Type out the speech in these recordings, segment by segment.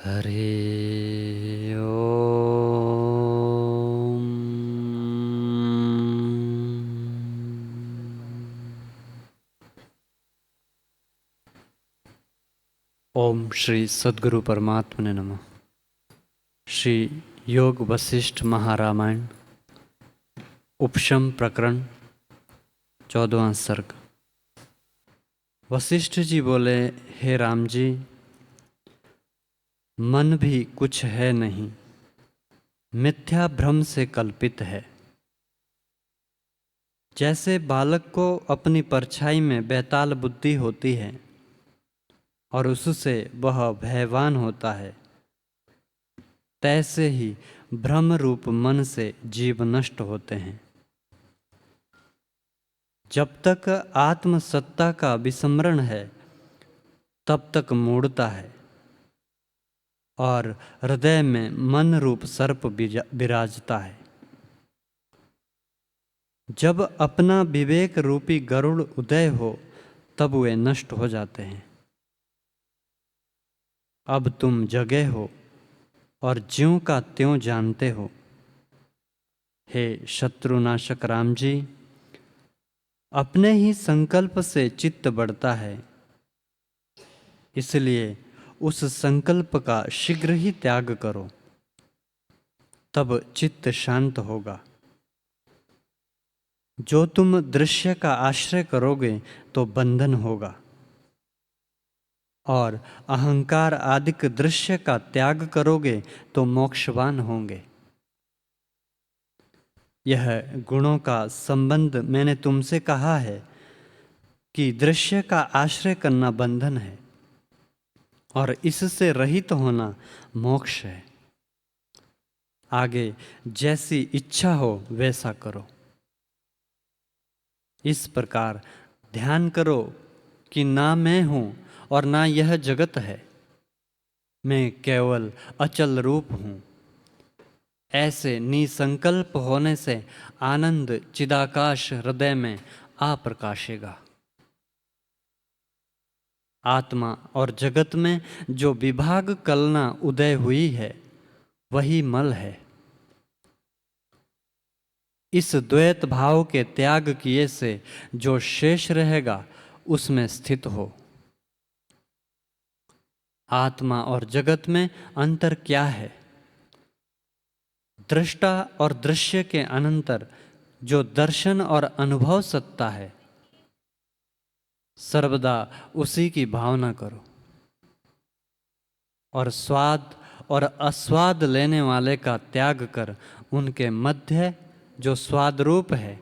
हरे ओम। ओम श्री सद्गुरु परमात्मने नमः। श्री योग वशिष्ठ महारामायण उपशम प्रकरण 14वां सर्ग। वशिष्ठ जी बोले, हे राम जी, मन भी कुछ है नहीं, मिथ्या भ्रम से कल्पित है। जैसे बालक को अपनी परछाई में बैताल बुद्धि होती है और उससे वह भयवान होता है, तैसे ही भ्रम रूप मन से जीव नष्ट होते हैं। जब तक आत्म सत्ता का विस्मरण है तब तक मूढ़ता है और हृदय में मन रूप सर्प विराजता है। जब अपना विवेक रूपी गरुड़ उदय हो तब वे नष्ट हो जाते हैं। अब तुम जगे हो और ज्यों का त्यों जानते हो। हे शत्रुनाशक राम जी, अपने ही संकल्प से चित्त बढ़ता है, इसलिए उस संकल्प का शीघ्र ही त्याग करो, तब चित्त शांत होगा। जो तुम दृश्य का आश्रय करोगे तो बंधन होगा, और अहंकार आदिक दृश्य का त्याग करोगे तो मोक्षवान होंगे। यह गुणों का संबंध मैंने तुमसे कहा है कि दृश्य का आश्रय करना बंधन है और इससे रहित होना मोक्ष है। आगे जैसी इच्छा हो वैसा करो। इस प्रकार ध्यान करो कि ना मैं हूँ और ना यह जगत है, मैं केवल अचल रूप हूँ। ऐसे निसंकल्प होने से आनंद चिदाकाश हृदय में आ प्रकाशेगा। आत्मा और जगत में जो विभाग कलना उदय हुई है वही मल है। इस द्वैत भाव के त्याग किए से जो शेष रहेगा उसमें स्थित हो। आत्मा और जगत में अंतर क्या है? दृष्टा और दृश्य के अनंतर जो दर्शन और अनुभव सत्ता है, सर्वदा उसी की भावना करो। और स्वाद और अस्वाद लेने वाले का त्याग कर उनके मध्य जो स्वाद रूप है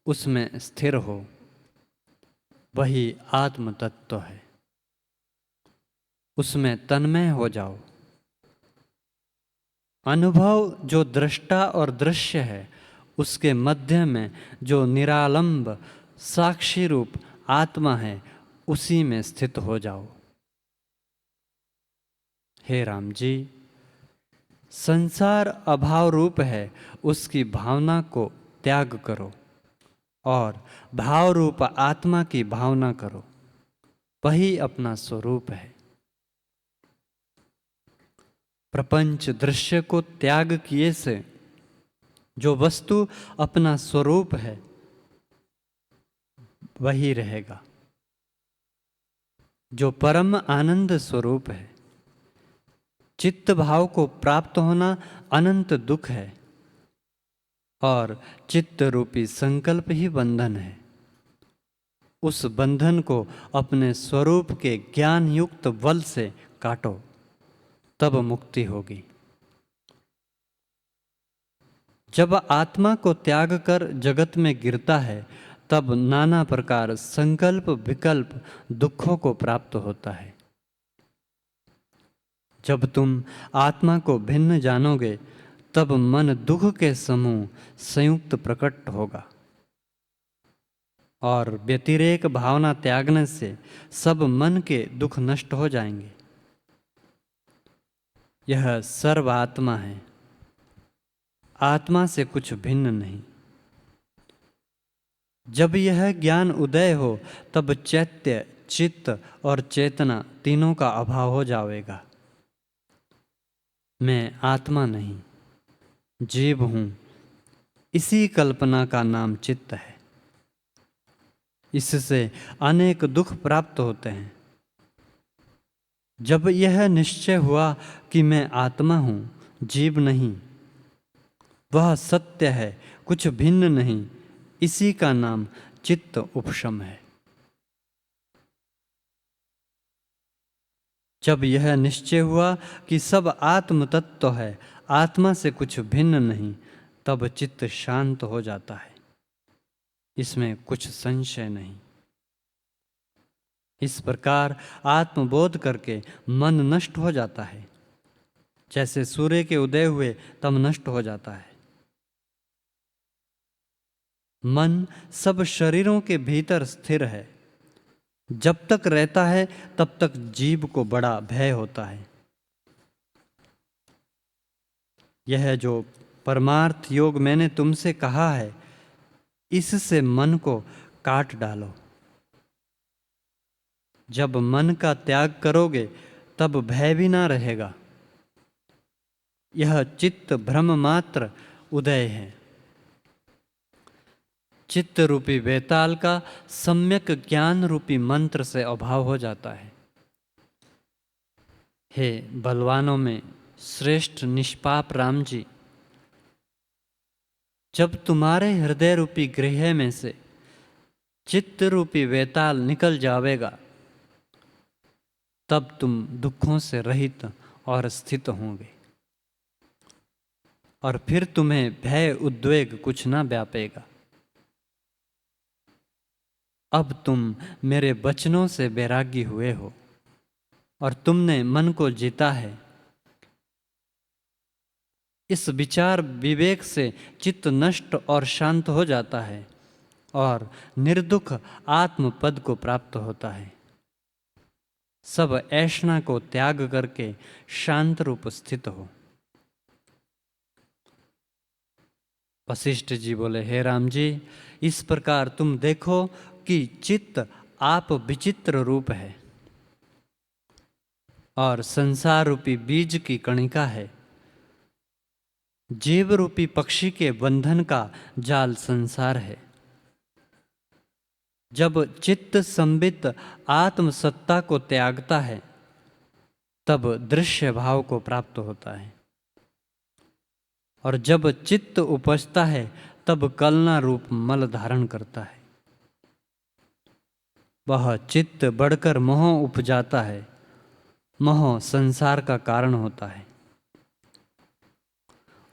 उसमें स्थिर हो। वही आत्म तत्व है, उसमें तन्मय हो जाओ। अनुभव जो दृष्टा और दृश्य है उसके मध्य में जो निरालंब साक्षी रूप आत्मा है उसी में स्थित हो जाओ। हे राम जी, संसार अभाव रूप है, उसकी भावना को त्याग करो और भाव रूप आत्मा की भावना करो, वही अपना स्वरूप है। प्रपंच दृश्य को त्याग किए से जो वस्तु अपना स्वरूप है वही रहेगा। जो परम आनंद स्वरूप है, चित्त भाव को प्राप्त होना अनंत दुख है और चित्त रूपी संकल्प ही बंधन है। उस बंधन को अपने स्वरूप के ज्ञान युक्त बल से काटो, तब मुक्ति होगी। जब आत्मा को त्याग कर जगत में गिरता है तब नाना प्रकार संकल्प विकल्प दुखों को प्राप्त होता है। जब तुम आत्मा को भिन्न जानोगे तब मन दुख के समूह संयुक्त प्रकट होगा और व्यतिरेक भावना त्यागने से सब मन के दुख नष्ट हो जाएंगे। यह सर्व आत्मा है, आत्मा से कुछ भिन्न नहीं। जब यह ज्ञान उदय हो तब चैत्य चित्त और चेतना तीनों का अभाव हो जाएगा। मैं आत्मा नहीं, जीव हूँ, इसी कल्पना का नाम चित्त है। इससे अनेक दुख प्राप्त होते हैं। जब यह निश्चय हुआ कि मैं आत्मा हूँ, जीव नहीं, वह सत्य है, कुछ भिन्न नहीं, इसी का नाम चित्त उपशम है। जब यह निश्चय हुआ कि सब आत्म तत्व है, आत्मा से कुछ भिन्न नहीं, तब चित्त शांत हो जाता है। इसमें कुछ संशय नहीं। इस प्रकार आत्मबोध करके मन नष्ट हो जाता है, जैसे सूर्य के उदय हुए तब नष्ट हो जाता है। मन सब शरीरों के भीतर स्थिर है। जब तक रहता है तब तक जीव को बड़ा भय होता है। यह जो परमार्थ योग मैंने तुमसे कहा है, इससे मन को काट डालो। जब मन का त्याग करोगे तब भय भी ना रहेगा। यह चित्त भ्रम मात्र उदय है। चित्त रूपी वेताल का सम्यक ज्ञान रूपी मंत्र से अभाव हो जाता है। हे बलवानों में श्रेष्ठ निष्पाप राम जी, जब तुम्हारे हृदय रूपी गृह में से चित्त रूपी वेताल निकल जावेगा, तब तुम दुखों से रहित और स्थित होंगे, और फिर तुम्हें भय उद्वेग कुछ ना व्यापेगा। अब तुम मेरे वचनों से वैरागी हुए हो और तुमने मन को जीता है। इस विचार विवेक से चित्त नष्ट और शांत हो जाता है और निर्दुख आत्म पद को प्राप्त होता है। सब ऐषणा को त्याग करके शांत रूप स्थित हो। वशिष्ठ जी बोले, हे राम जी, इस प्रकार तुम देखो कि चित्त आप विचित्र रूप है और संसार रूपी बीज की कणिका है। जीव रूपी पक्षी के बंधन का जाल संसार है। जब चित्त संबित आत्म सत्ता को त्यागता है, तब दृश्य भाव को प्राप्त होता है, और जब चित्त उपजता है तब कलना रूप मल धारण करता है। वह चित्त बढ़कर मोह उपजाता है। मोह संसार का कारण होता है,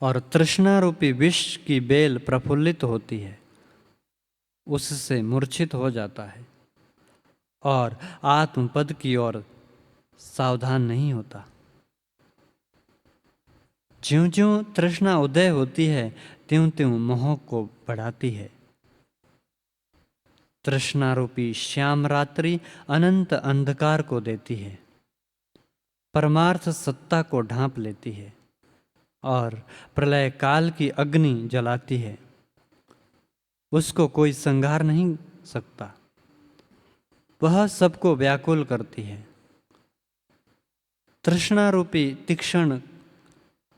और तृष्णा रूपी विष की बेल प्रफुल्लित होती है, उससे मूर्छित हो जाता है और आत्मपद की ओर सावधान नहीं होता। ज्यों ज्यों तृष्णा उदय होती है, त्यों त्यों मोह को बढ़ाती है। तृष्णा रूपी श्याम रात्रि अनंत अंधकार को देती है, परमार्थ सत्ता को ढांप लेती है और प्रलय काल की अग्नि जलाती है। उसको कोई संहार नहीं सकता। वह सबको व्याकुल करती है। तृष्णा रूपी तीक्ष्ण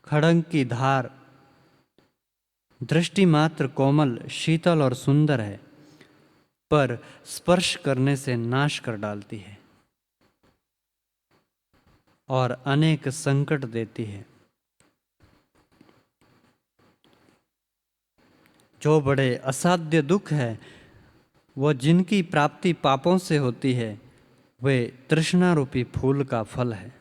खड़ंग की धार दृष्टि मात्र कोमल, शीतल और सुंदर है, पर स्पर्श करने से नाश कर डालती है और अनेक संकट देती है। जो बड़े असाध्य दुख है, वह जिनकी प्राप्ति पापों से होती है, वे तृष्णा रूपी फूल का फल है।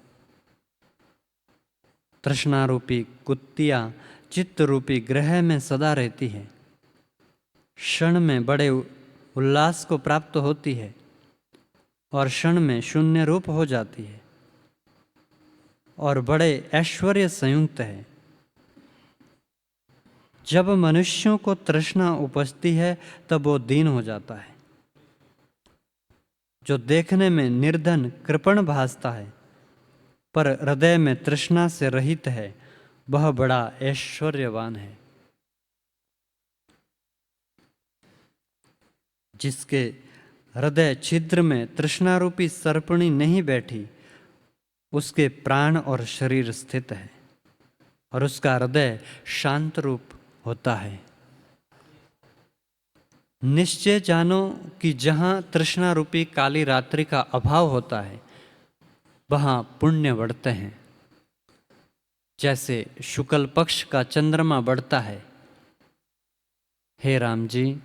तृष्णा रूपी कुत्तियां चित्त रूपी ग्रह में सदा रहती है। क्षण में बड़े उल्लास को प्राप्त होती है और क्षण में शून्य रूप हो जाती है और बड़े ऐश्वर्य संयुक्त है। जब मनुष्यों को तृष्णा उपजती है, तब वो दीन हो जाता है। जो देखने में निर्धन कृपण भासता है, पर हृदय में तृष्णा से रहित है, वह बड़ा ऐश्वर्यवान है। जिसके हृदय छिद्र में तृष्णा रूपी सर्पणी नहीं बैठी, उसके प्राण और शरीर स्थित है। और उसका हृदय शांत रूप होता है। निश्चय जानो कि जहाँ तृष्णा रूपी काली रात्रि का अभाव होता है वहाँ पुण्य बढ़ते हैं, जैसे शुक्ल पक्ष का चंद्रमा बढ़ता है। हे राम जी,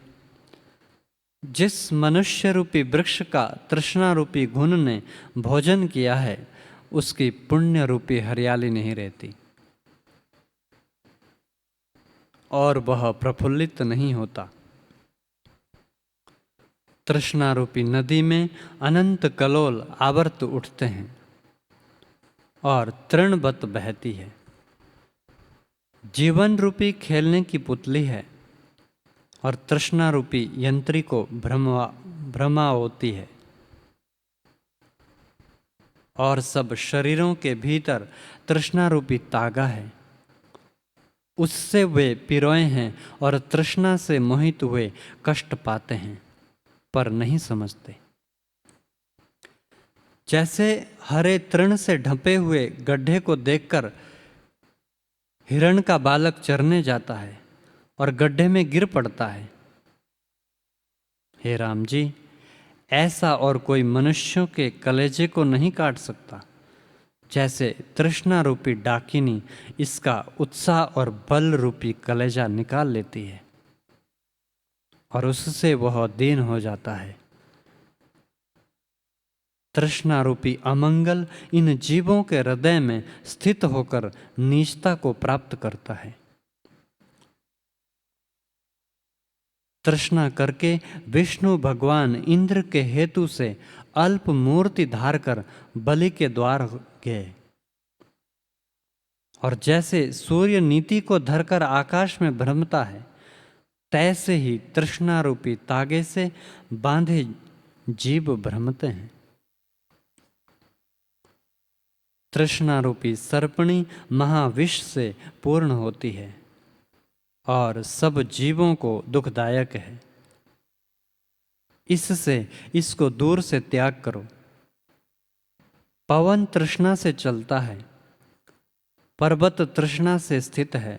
जिस मनुष्य रूपी वृक्ष का तृष्णा रूपी घुन ने भोजन किया है उसकी पुण्य रूपी हरियाली नहीं रहती और वह प्रफुल्लित नहीं होता। तृष्णा रूपी नदी में अनंत कलोल आवर्त उठते हैं और तृणवत बहती है। जीवन रूपी खेलने की पुतली है और तृष्णा रूपी यंत्री को भ्रमा होती है। और सब शरीरों के भीतर तृष्णा रूपी तागा है, उससे वे पिरोए हैं और तृष्णा से मोहित हुए कष्ट पाते हैं पर नहीं समझते। जैसे हरे तृण से ढंपे हुए गड्ढे को देखकर हिरण का बालक चरने जाता है और गड्ढे में गिर पड़ता है, हे राम जी, ऐसा और कोई मनुष्यों के कलेजे को नहीं काट सकता जैसे तृष्णा रूपी डाकिनी इसका उत्साह और बल रूपी कलेजा निकाल लेती है और उससे वह दीन हो जाता है। तृष्णा रूपी अमंगल इन जीवों के हृदय में स्थित होकर नीचता को प्राप्त करता है। तृष्णा करके विष्णु भगवान इंद्र के हेतु से अल्प मूर्ति धार कर बलि के द्वार गए और जैसे सूर्य नीति को धरकर आकाश में भ्रमता है तैसे ही तृष्णा रूपी तागे से बांधे जीव भ्रमते हैं। तृष्णा रूपी सर्पणी महाविष से पूर्ण होती है और सब जीवों को दुखदायक है, इससे इसको दूर से त्याग करो। पवन तृष्णा से चलता है, पर्वत तृष्णा से स्थित है,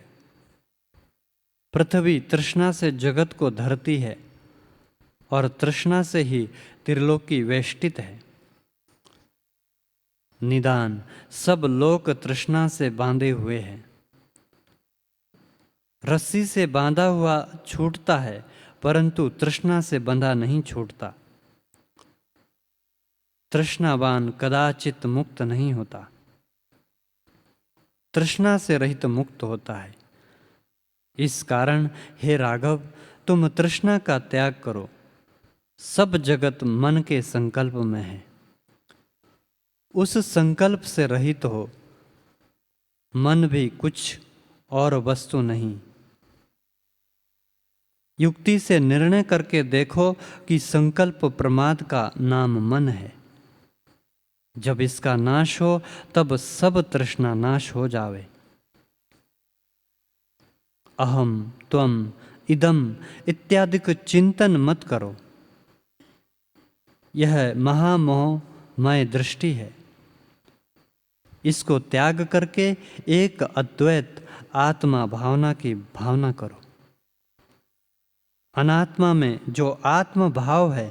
पृथ्वी तृष्णा से जगत को धरती है और तृष्णा से ही त्रिलोकी वेष्टित है। निदान सब लोक तृष्णा से बांधे हुए हैं। रस्सी से बांधा हुआ छूटता है परंतु तृष्णा से बंधा नहीं छूटता। तृष्णावान कदाचित मुक्त नहीं होता, तृष्णा से रहित मुक्त होता है। इस कारण हे राघव, तुम तृष्णा का त्याग करो। सब जगत मन के संकल्प में है, उस संकल्प से रहित हो। मन भी कुछ और वस्तु नहीं। युक्ति से निर्णय करके देखो कि संकल्प प्रमाद का नाम मन है। जब इसका नाश हो तब सब तृष्णा नाश हो जावे। अहम त्वम इदम इत्यादि को चिंतन मत करो। यह महामोहमय दृष्टि है। इसको त्याग करके एक अद्वैत आत्मा भावना की भावना करो। अनात्मा में जो आत्म भाव है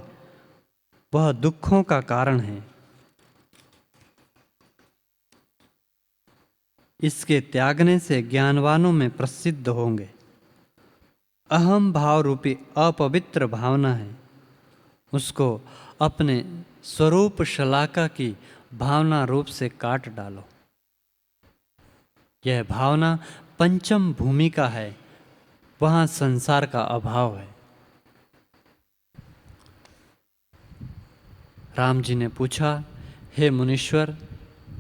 वह दुखों का कारण है। इसके त्यागने से ज्ञानवानों में प्रसिद्ध होंगे। अहम भाव रूपी अपवित्र भावना है, उसको अपने स्वरूप शलाका की भावना रूप से काट डालो। यह भावना पंचम भूमि का है, वहां संसार का अभाव है। राम जी ने पूछा, हे मुनीश्वर,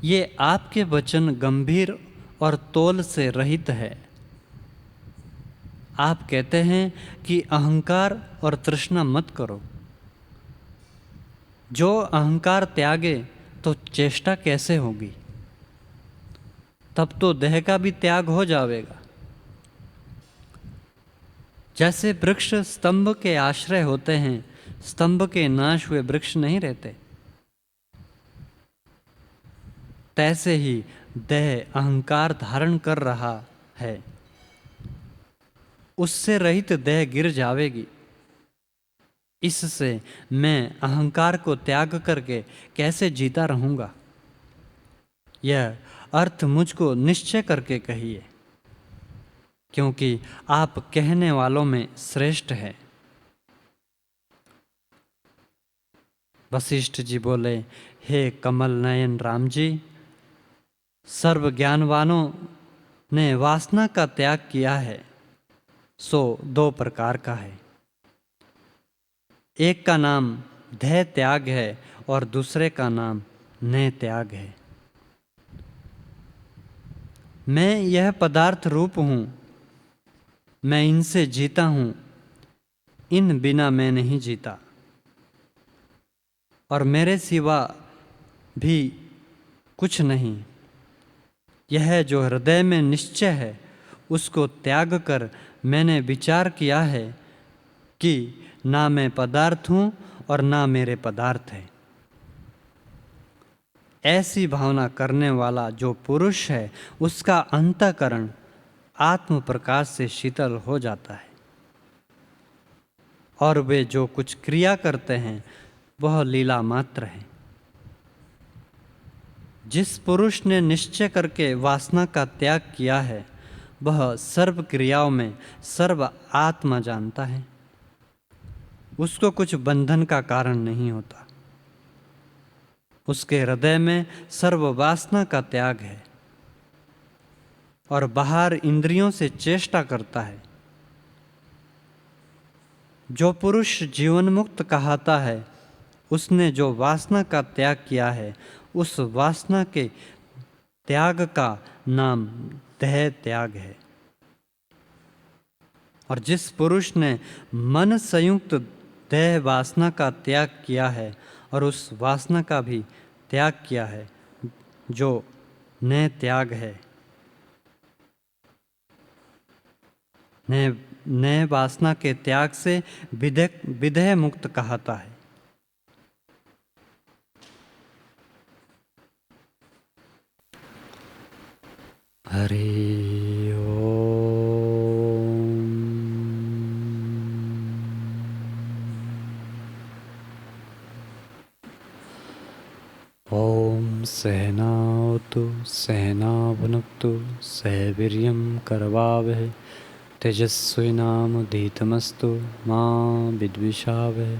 ये आपके वचन गंभीर और तोल से रहित है। आप कहते हैं कि अहंकार और तृष्णा मत करो। जो अहंकार त्यागे तो चेष्टा कैसे होगी? तब तो देह का भी त्याग हो जाएगा। जैसे वृक्ष स्तंभ के आश्रय होते हैं, स्तंभ के नाश हुए वृक्ष नहीं रहते, तैसे ही देह अहंकार धारण कर रहा है, उससे रहित देह गिर जावेगी। इससे मैं अहंकार को त्याग करके कैसे जीता रहूंगा? यह अर्थ मुझको निश्चय करके कहिए, क्योंकि आप कहने वालों में श्रेष्ठ हैं। वशिष्ठ जी बोले, हे कमल नयन राम जी, सर्व ज्ञानवानों ने वासना का त्याग किया है, सो दो प्रकार का है। एक का नाम ध्यय त्याग है और दूसरे का नाम नय त्याग है। मैं यह पदार्थ रूप हूँ, मैं इनसे जीता हूँ, इन बिना मैं नहीं जीता, और मेरे सिवा भी कुछ नहीं। यह जो हृदय में निश्चय है, उसको त्याग कर मैंने विचार किया है कि ना मैं पदार्थ हूँ और ना मेरे पदार्थ है। ऐसी भावना करने वाला जो पुरुष है, उसका अंतःकरण आत्म प्रकाश से शीतल हो जाता है, और वे जो कुछ क्रिया करते हैं वह लीला मात्र है। जिस पुरुष ने निश्चय करके वासना का त्याग किया है, वह सर्व क्रियाओं में सर्व आत्मा जानता है। उसको कुछ बंधन का कारण नहीं होता। उसके हृदय में सर्व वासना का त्याग है और बाहर इंद्रियों से चेष्टा करता है। जो पुरुष जीवन मुक्त कहता है, उसने जो वासना का त्याग किया है, उस वासना के त्याग का नाम देह त्याग है। और जिस पुरुष ने मन संयुक्त देह वासना का त्याग किया है और उस वासना का भी त्याग किया है, जो नय त्याग है, नय वासना के त्याग से विदेह मुक्त कहता है। हरि ओम। ओम सहनावतु सहना भुनक्तु सह वीर्यं करवावहै तेजस्विनामधीतमस्तु मा विद्विषावहै।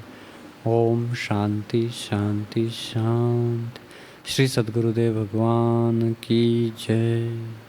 ओम शांति शांति शांति। श्री सद्गुरुदेव भगवान की जय।